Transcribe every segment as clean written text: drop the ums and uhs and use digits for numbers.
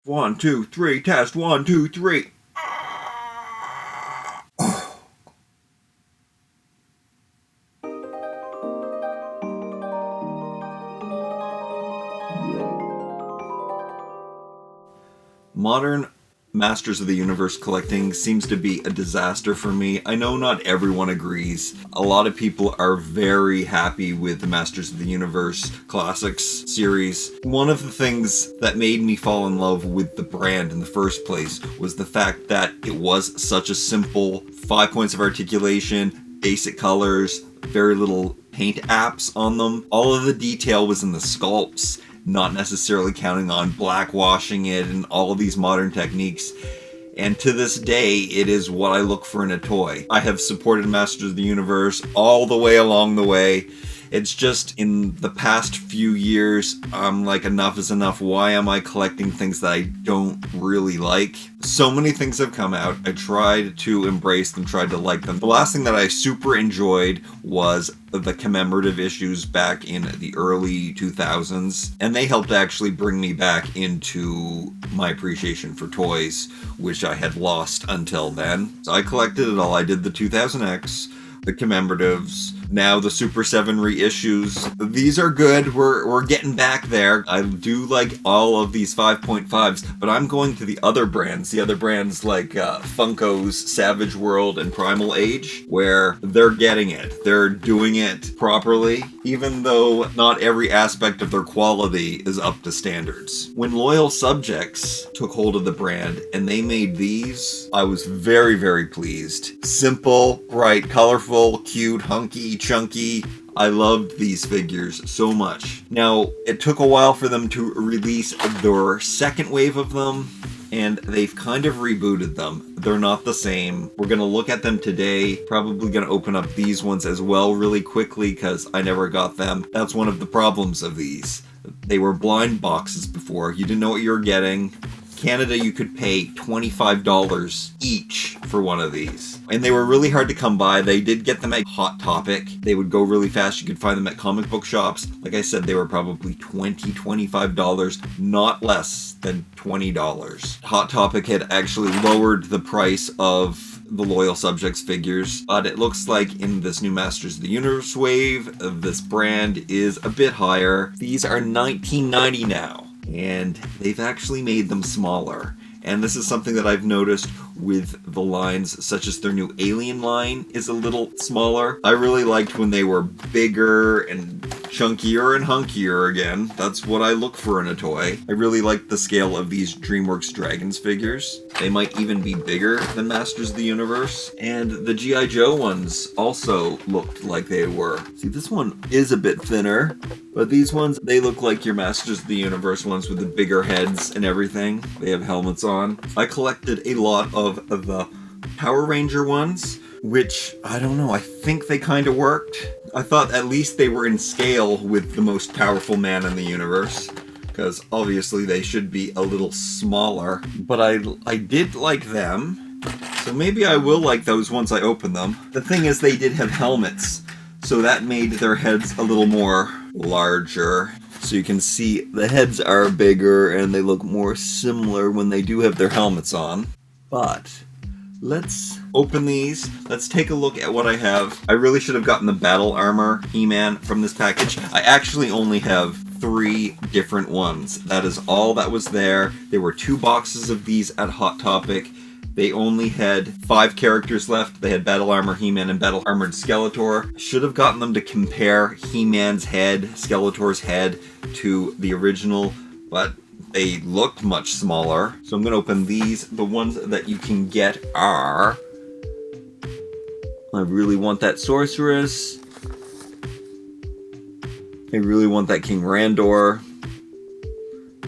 1, 2, 3, test 1, 2, 3. Modern Masters of the Universe collecting seems to be a disaster for me. I know not everyone agrees. A lot of people are very happy with the Masters of the Universe Classics series. One of the things that made me fall in love with the brand in the first place was the fact that it was such a simple 5 points of articulation, basic colors, very little paint apps on them. All of the detail was in the sculpts, not necessarily counting on blackwashing it and all of these modern techniques. And to this day, it is what I look for in a toy. I have supported Masters of the Universe all the way along the way. It's just in the past few years, I'm like, enough is enough. Why am I collecting things that I don't really like? So many things have come out. I tried to embrace them, tried to like them. The last thing that I super enjoyed was the commemorative issues back in the early 2000s. And they helped actually bring me back into my appreciation for toys, which I had lost until then. So I collected it all. I did the 2000X, the commemoratives, now the Super 7 reissues. These are good. We're getting back there. I do like all of these 5.5s, but I'm going to the other brands like Funko's Savage World and Primal Age, where they're getting it. They're doing it properly, even though not every aspect of their quality is up to standards. When Loyal Subjects took hold of the brand and they made these, I was very, very pleased. Simple, bright, colorful, cute, hunky, chunky. I loved these figures so much. Now, it took a while for them to release their second wave of them, and they've kind of rebooted them. They're not the same. We're gonna look at them today. Probably gonna open up these ones as well really quickly because I never got them. That's one of the problems of these. They were blind boxes before. You didn't know what you were getting. Canada, you could pay $25 each for one of these. And they were really hard to come by. They did get them at Hot Topic. They would go really fast. You could find them at comic book shops. Like I said, they were probably $25, not less than $20. Hot Topic had actually lowered the price of the Loyal Subjects figures, but it looks like in this new Masters of the Universe wave, this brand is a bit higher. These are $19.90 now. And they've actually made them smaller. And this is something that I've noticed with the lines, such as their new Alien line is a little smaller. I really liked when they were bigger and chunkier and hunkier again. That's what I look for in a toy. I really like the scale of these DreamWorks Dragons figures. They might even be bigger than Masters of the Universe. And the G.I. Joe ones also looked like they were. See, this one is a bit thinner, but these ones, they look like your Masters of the Universe ones with the bigger heads and everything. They have helmets on. I collected a lot of the Power Ranger ones, which, I don't know, I think they kind of worked. I thought at least they were in scale with the most powerful man in the universe, because obviously they should be a little smaller, but I did like them, so maybe I will like those once I open them. The thing is, they did have helmets, so that made their heads a little more larger. So you can see the heads are bigger and they look more similar when they do have their helmets on. But let's open these. Let's take a look at what I have. I really should have gotten the Battle Armor He-Man from this package. I actually only have 3 different ones. That is all that was there. There were 2 boxes of these at Hot Topic. They only had 5 characters left. They had Battle Armor He-Man and Battle Armored Skeletor. Should have gotten them to compare He-Man's head, Skeletor's head, to the original, but they looked much smaller. So I'm going to open these. The ones that you can get are... I really want that Sorceress. I really want that King Randor.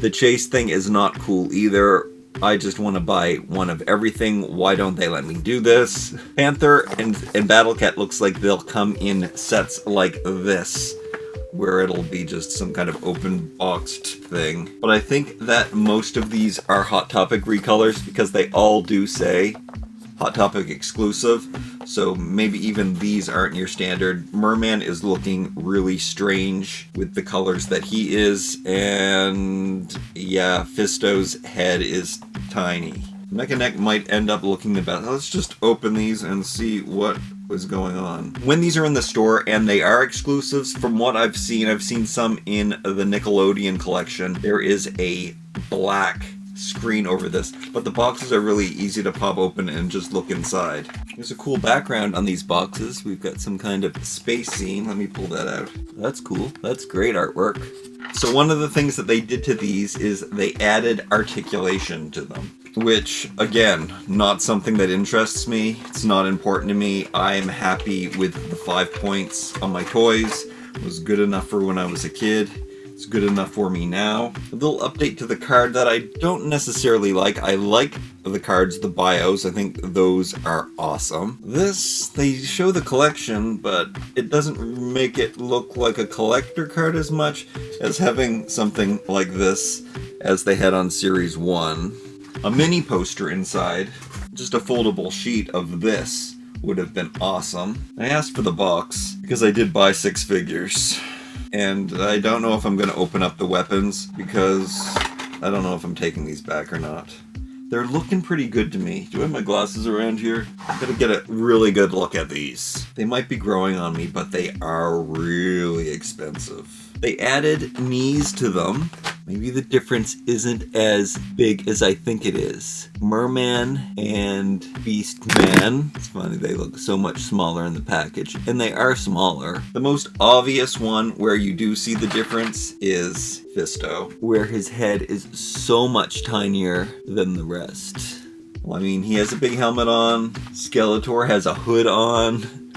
The chase thing is not cool either. I just want to buy one of everything. Why don't they let me do this? Panther and Battle Cat looks like they'll come in sets like this, where it'll be just some kind of open boxed thing. But I think that most of these are Hot Topic recolors because they all do say Hot Topic exclusive, so maybe even these aren't your standard. Mer-Man is looking really strange with the colors that he is, and yeah, Fisto's head is tiny. Mekaneck might end up looking the best. Let's just open these and see what was going on. When these are in the store, and they are exclusives, from what I've seen some in the Nickelodeon collection, there is a black screen over this, but the boxes are really easy to pop open and just look inside. There's a cool background on these boxes. We've got some kind of space scene. Let me pull that out. That's cool. That's great artwork. So one of the things that they did to these is they added articulation to them, which, again, not something that interests me. It's not important to me. I'm happy with the 5 points on my toys. It was good enough for when I was a kid. It's good enough for me now. A little update to the card that I don't necessarily like. I like the cards, the bios. I think those are awesome. This, they show the collection, but it doesn't make it look like a collector card as much as having something like this as they had on Series 1. A mini poster inside, just a foldable sheet of this would have been awesome. I asked for the box because I did buy 6 figures. And I don't know if I'm going to open up the weapons because I don't know if I'm taking these back or not. They're looking pretty good to me. Do I have my glasses around here? I'm going to get a really good look at these. They might be growing on me, but they are really expensive. They added knees to them. Maybe the difference isn't as big as I think it is. Mer-Man and Beast-Man. It's funny, they look so much smaller in the package, and they are smaller. The most obvious one where you do see the difference is Fisto, where his head is so much tinier than the rest. Well, I mean, he has a big helmet on. Skeletor has a hood on.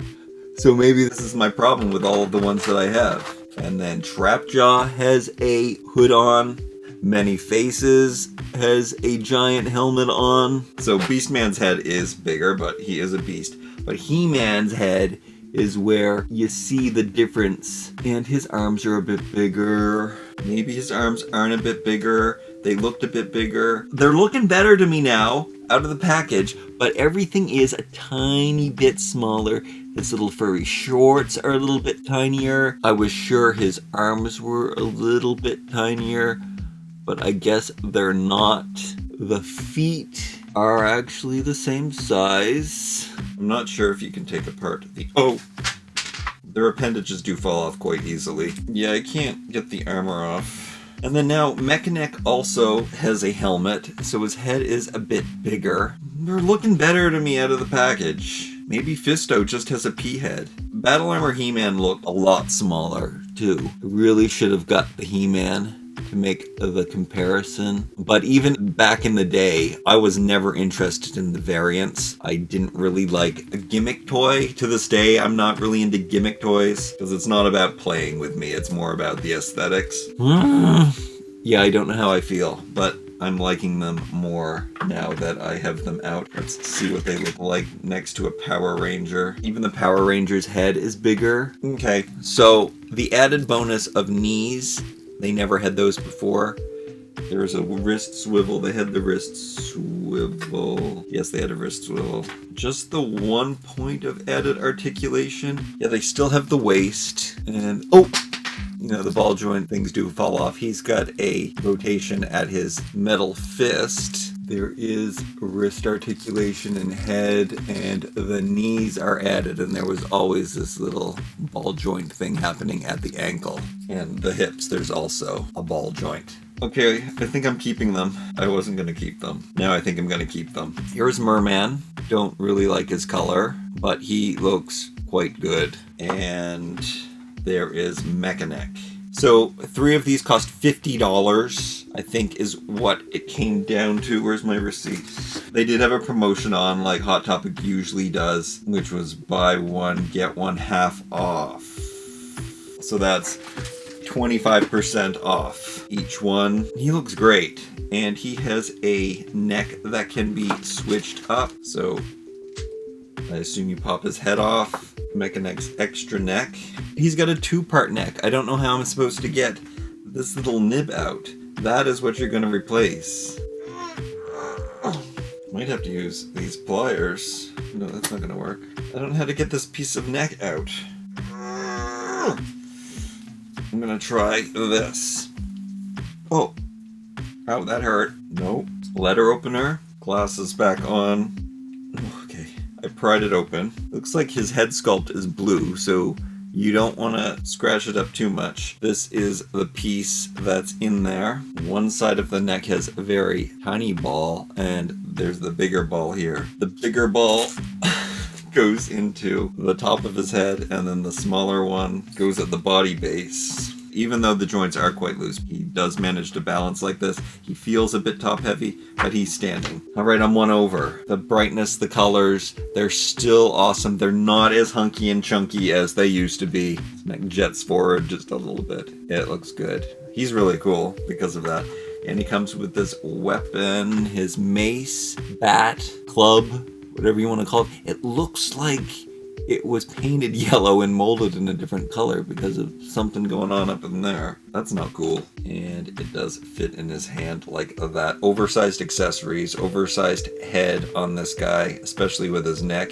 So maybe this is my problem with all of the ones that I have. And then Trapjaw has a hood on. Many Faces has a giant helmet on. So Beastman's head is bigger, but he is a beast. But He-Man's head is where you see the difference. And his arms are a bit bigger. Maybe his arms aren't a bit bigger. They looked a bit bigger. They're looking better to me now, out of the package, but everything is a tiny bit smaller. His little furry shorts are a little bit tinier. I was sure his arms were a little bit tinier, but I guess they're not. The feet are actually the same size. I'm not sure if you can take apart the... Oh! Their appendages do fall off quite easily. Yeah, I can't get the armor off. And then now, Mekaneck also has a helmet, so his head is a bit bigger. They're looking better to me out of the package. Maybe Fisto just has a pea head. Battle Armor He-Man looked a lot smaller, too. I really should have got the He-Man to make the comparison. But even back in the day, I was never interested in the variants. I didn't really like a gimmick toy. To this day, I'm not really into gimmick toys because it's not about playing with me. It's more about the aesthetics. Yeah, I don't know how I feel, but I'm liking them more now that I have them out. Let's see what they look like next to a Power Ranger. Even the Power Ranger's head is bigger. Okay, so the added bonus of knees, they never had those before. There's a wrist swivel. They had the wrist swivel. Yes, they had a wrist swivel. Just the 1 point of added articulation. Yeah, they still have the waist. And, oh! You know, the ball joint things do fall off. He's got a rotation at his metal fist. There is wrist articulation and head, and the knees are added, and there was always this little ball joint thing happening at the ankle. And the hips, there's also a ball joint. Okay, I think I'm keeping them. I wasn't going to keep them. Now I think I'm going to keep them. Here's Mer-Man. Don't really like his color, but he looks quite good. And there is Mekaneck. So 3 of these cost $50, I think is what it came down to. Where's my receipt? They did have a promotion on, like Hot Topic usually does, which was buy one, get one half off. So that's 25% off each one. He looks great, and he has a neck that can be switched up. So I assume you pop his head off. Mekaneck's extra neck. He's got a 2-part neck. I don't know how I'm supposed to get this little nib out. That is what you're going to replace. Might have to use these pliers. No, that's not gonna work. I don't know how to get this piece of neck out. I'm gonna try this. Oh. Ow, that hurt. Nope. Letter opener. Glasses back on. Okay. I pried it open. Looks like his head sculpt is blue, so you don't want to scratch it up too much. This is the piece that's in there. One side of the neck has a very tiny ball, and there's the bigger ball here. The bigger ball goes into the top of his head, and then the smaller one goes at the body base. Even though the joints are quite loose, he does manage to balance like this. He feels a bit top heavy, but he's standing. All right, I'm won over. The brightness, the colors, they're still awesome. They're not as hunky and chunky as they used to be. His neck jets forward just a little bit. It looks good. He's really cool because of that. And he comes with this weapon, his mace, bat, club, whatever you want to call it. It looks like it was painted yellow and molded in a different color because of something going on up in there. That's not cool. And it does fit in his hand like that. Oversized accessories, oversized head on this guy, especially with his neck.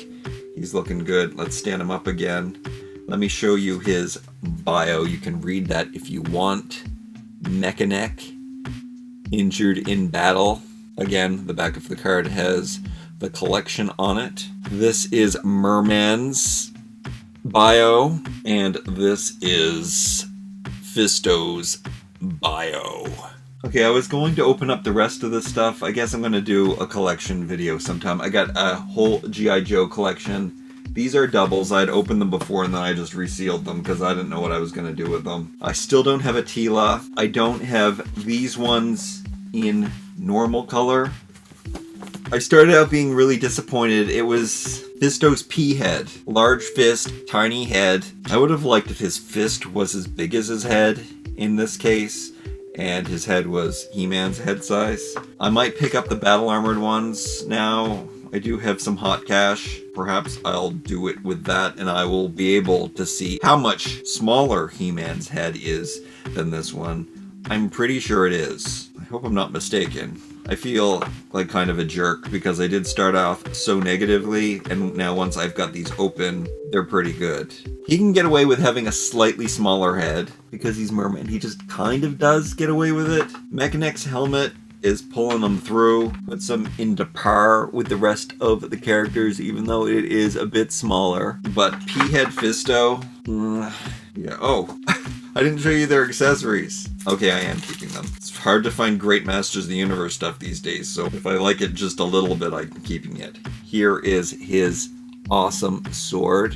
He's looking good. Let's stand him up again. Let me show you his bio. You can read that if you want. Mekaneck, injured in battle. Again, the back of the card has the collection on it. This is Mer-Man's bio, and this is Fisto's bio. Okay, I was going to open up the rest of this stuff. I guess I'm going to do a collection video sometime. I got a whole G.I. Joe collection. These are doubles. I'd opened them before and then I just resealed them because I didn't know what I was going to do with them. I still don't have a Tila. I don't have these ones in normal color. I started out being really disappointed. It was Fisto's pea head. Large fist, tiny head. I would have liked if his fist was as big as his head in this case, and his head was He-Man's head size. I might pick up the battle armored ones now. I do have some hot cash. Perhaps I'll do it with that, and I will be able to see how much smaller He-Man's head is than this one. I'm pretty sure it is. I hope I'm not mistaken. I feel like kind of a jerk because I did start off so negatively, and now once I've got these open, they're pretty good. He can get away with having a slightly smaller head because he's Mer-Man. He just kind of does get away with it. Mekaneck's helmet is pulling them through, puts them into par with the rest of the characters, even though it is a bit smaller. But P-Head Fisto, yeah, oh. I didn't show you their accessories. Okay, I am keeping them. It's hard to find great Masters of the Universe stuff these days, so if I like it just a little bit, I'm keeping it. Here is his awesome sword.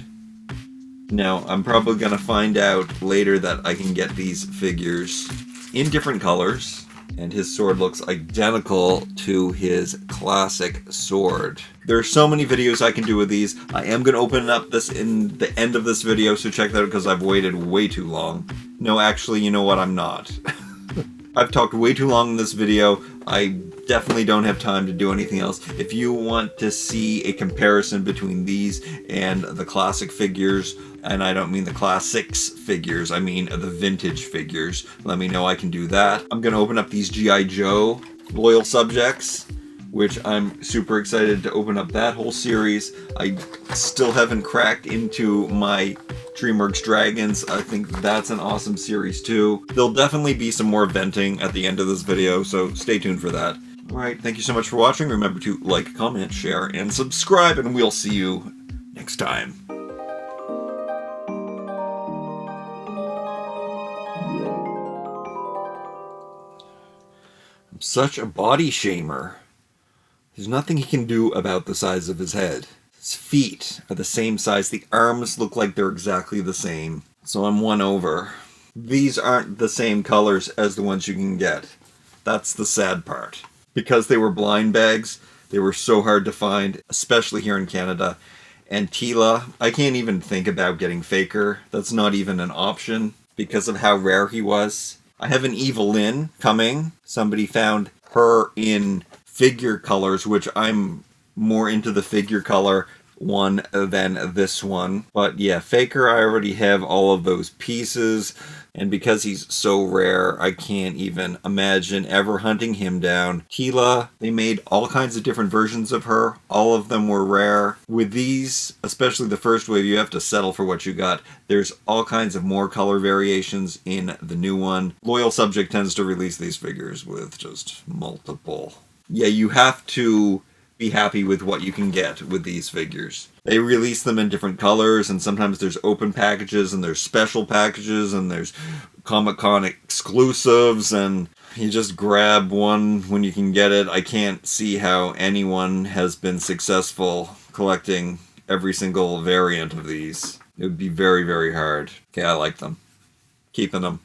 Now, I'm probably going to find out later that I can get these figures in different colors, and his sword looks identical to his classic sword. There are so many videos I can do with these. I am going to open up this in the end of this video, so check that out because I've waited way too long. No, actually, you know what? I'm not. I've talked way too long in this video. I definitely don't have time to do anything else. If you want to see a comparison between these and the classic figures, and I don't mean the classics figures, I mean the vintage figures, let me know. I can do that. I'm going to open up these G.I. Joe loyal subjects, which I'm super excited to open up that whole series. I still haven't cracked into my DreamWorks Dragons. I think that's an awesome series too. There'll definitely be some more venting at the end of this video, so stay tuned for that. Alright, thank you so much for watching. Remember to like, comment, share, and subscribe, and we'll see you next time. I'm such a body shamer. There's nothing he can do about the size of his head. His feet are the same size. The arms look like they're exactly the same. So I'm won over. These aren't the same colors as the ones you can get. That's the sad part. Because they were blind bags, they were so hard to find, especially here in Canada. And Tila, I can't even think about getting Faker. That's not even an option because of how rare he was. I have an Evelyn coming. Somebody found her in figure colors, which I'm more into the figure color one than this one. But yeah, Faker, I already have all of those pieces. And because he's so rare, I can't even imagine ever hunting him down. Tila, they made all kinds of different versions of her. All of them were rare. With these, especially the first wave, you have to settle for what you got. There's all kinds of more color variations in the new one. Loyal Subject tends to release these figures with just multiple. Yeah, you have to be happy with what you can get with these figures. They release them in different colors, and sometimes there's open packages, and there's special packages, and there's Comic-Con exclusives, and you just grab one when you can get it. I can't see how anyone has been successful collecting every single variant of these. It would be very, very hard. Okay, I like them. Keeping them.